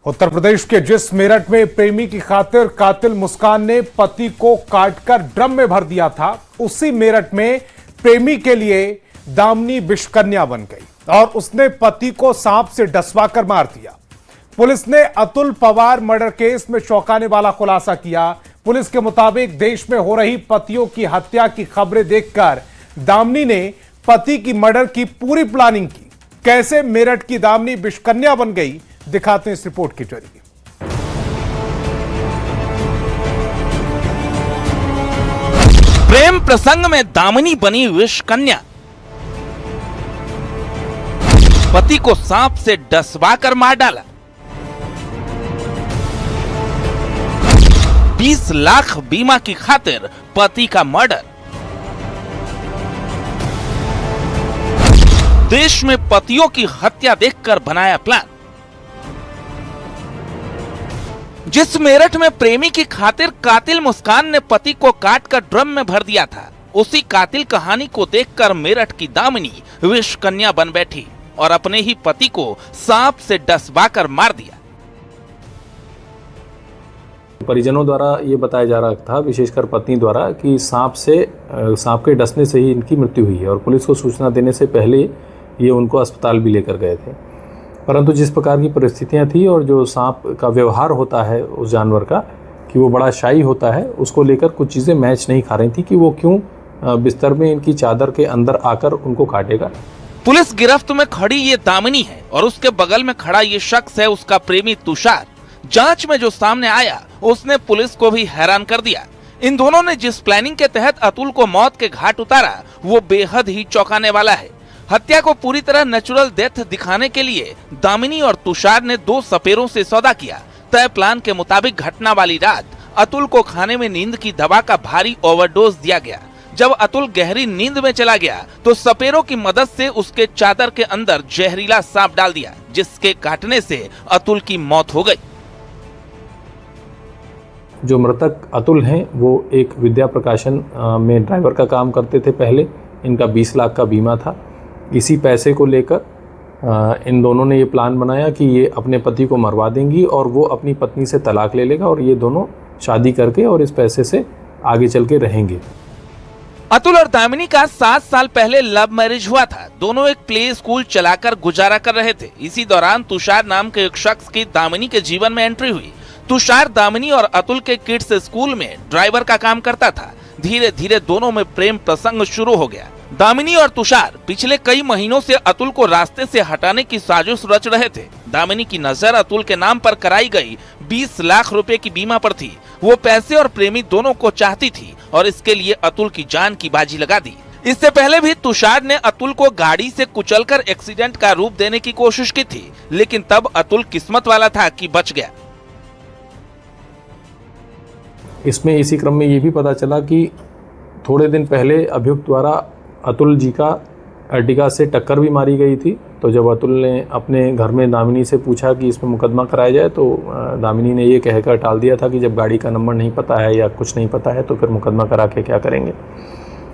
उत्तर प्रदेश के जिस मेरठ में प्रेमी की खातिर कातिल मुस्कान ने पति को काटकर ड्रम में भर दिया था, उसी मेरठ में प्रेमी के लिए दामिनी विषकन्या बन गई और उसने पति को सांप से डसवाकर मार दिया। पुलिस ने अतुल पवार मर्डर केस में चौंकाने वाला खुलासा किया। पुलिस के मुताबिक देश में हो रही पतियों की हत्या की खबरें देखकर दामिनी ने पति की मर्डर की पूरी प्लानिंग की। कैसे मेरठ की दामिनी विषकन्या बन गई, दिखाते हैं इस रिपोर्ट के जरिए। प्रेम प्रसंग में दामिनी बनी विषकन्या, पति को सांप से डसवाकर मार डाला। 20 लाख बीमा की खातिर पति का मर्डर। देश में पतियों की हत्या देखकर बनाया प्लान। जिस मेरठ में प्रेमी की खातिर कातिल मुस्कान ने पति को काटकर ड्रम में भर दिया था, उसी कातिल कहानी को देखकर मेरठ की दामिनी विषकन्या बन बैठी और अपने ही पति को सांप से डसवाकर मार दिया। परिजनों द्वारा ये बताया जा रहा था, विशेषकर पत्नी द्वारा, कि सांप के डसने से ही इनकी मृत्यु हुई है और पुलिस को सूचना देने से पहले ये उनको अस्पताल भी लेकर गए थे। परंतु जिस प्रकार की परिस्थितियां थी और जो सांप का व्यवहार होता है उस जानवर का, कि वो बड़ा शाई होता है, उसको लेकर कुछ चीज़ें मैच नहीं खा रही थी कि वो क्यों बिस्तर में इनकी चादर के अंदर आकर उनको काटेगा। पुलिस गिरफ्त में खड़ी ये दामिनी है और उसके बगल में खड़ा ये शख्स है उसका प्रेमी तुषार। जांच में जो सामने आया उसने पुलिस को भी हैरान कर दिया। इन दोनों ने जिस प्लानिंग के तहत अतुल को मौत के घाट उतारा, वो बेहद ही चौंकाने वाला है। हत्या को पूरी तरह नेचुरल डेथ दिखाने के लिए दामिनी और तुषार ने 2 सपेरों से सौदा किया। तय प्लान के मुताबिक घटना वाली रात अतुल को खाने में नींद की दवा का भारी ओवरडोज दिया गया। जब अतुल गहरी नींद में चला गया तो सपेरों की मदद से उसके चादर के अंदर जहरीला सांप डाल दिया, जिसके काटने से अतुल की मौत हो गई। जो मृतक अतुल हैं वो एक विद्या प्रकाशन में ड्राइवर का काम करते थे पहले। इनका 20 लाख का बीमा था। इसी पैसे को लेकर इन दोनों ने ये प्लान बनाया कि ये अपने पति को मरवा देंगी और वो अपनी पत्नी से तलाक ले लेगा और ये दोनों शादी करके और इस पैसे से आगे चल के रहेंगे। अतुल और दामिनी का 7 साल पहले लव मैरिज हुआ था। दोनों एक प्ले स्कूल चलाकर गुजारा कर रहे थे। इसी दौरान तुषार नाम के एक शख्स की दामिनी के जीवन में एंट्री हुई। तुषार दामिनी और अतुल के किड्स स्कूल में ड्राइवर का काम करता था। धीरे धीरे दोनों में प्रेम प्रसंग शुरू हो गया। दामिनी और तुषार पिछले कई महीनों से अतुल को रास्ते से हटाने की साजिश रच रहे थे। दामिनी की नजर अतुल के नाम पर कराई गई 20 लाख रुपए की बीमा पर थी। वो पैसे और प्रेमी दोनों को चाहती थी और इसके लिए अतुल की जान की बाजी लगा दी। इससे पहले भी तुषार ने अतुल को गाड़ी से कुचलकर एक्सीडेंट का रूप देने की कोशिश की थी, लेकिन तब अतुल किस्मत वाला था कि बच गया। इसमें इसी क्रम में ये भी पता चला कि थोड़े दिन पहले अभियुक्त द्वारा अतुल जी का अर्टिगा से टक्कर भी मारी गई थी। तो जब अतुल ने अपने घर में दामिनी से पूछा कि इसमें मुकदमा कराया जाए, तो दामिनी ने ये कहकर टाल दिया था कि जब गाड़ी का नंबर नहीं पता है या कुछ नहीं पता है तो फिर मुकदमा करा के क्या करेंगे।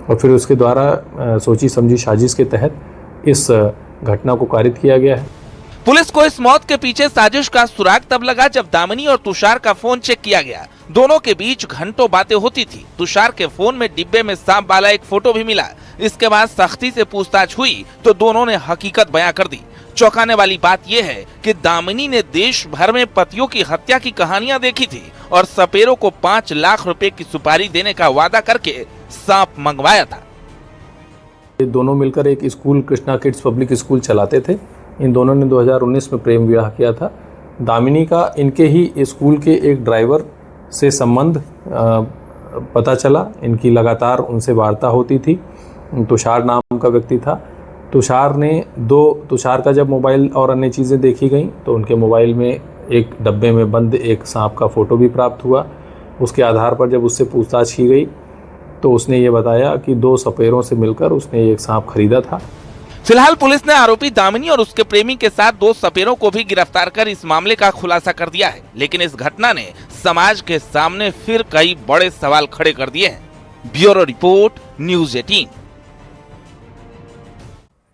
और फिर उसके द्वारा सोची समझी साजिश के तहत इस घटना को कारित किया गया है। पुलिस को इस मौत के पीछे साजिश का सुराग तब लगा जब दामिनी और तुषार का फोन चेक किया गया। दोनों के बीच घंटों बातें होती थी। तुषार के फोन में डिब्बे में सांप वाला एक फोटो भी मिला। इसके बाद सख्ती से पूछताछ हुई तो दोनों ने हकीकत बयां कर दी। चौंकाने वाली बात यह है कि दामिनी ने देश भर में पतियों की हत्या की कहानियां देखी थी और सपेरों को 5 लाख रुपए की सुपारी देने का वादा करके सांप मंगवाया था। दोनों मिलकर एक school, Krishna kids public school चलाते थे। इन दोनों ने 2019 में प्रेम विवाह किया था। दामिनी का इनके ही स्कूल के एक ड्राइवर से संबंध पता चला। इनकी लगातार उनसे वार्ता होती थी। तुषार नाम का व्यक्ति था। तुषार का जब मोबाइल और अन्य चीज़ें देखी गई तो उनके मोबाइल में एक डब्बे में बंद एक सांप का फोटो भी प्राप्त हुआ। उसके आधार पर जब उससे पूछताछ की गई तो उसने ये बताया कि 2 सपेरों से मिलकर उसने एक सांप खरीदा था। फिलहाल पुलिस ने आरोपी दामिनी और उसके प्रेमी के साथ 2 सपेरों को भी गिरफ्तार कर इस मामले का खुलासा कर दिया है। लेकिन इस घटना ने समाज के सामने फिर कई बड़े सवाल खड़े कर दिए हैं। Bureau report, news 18।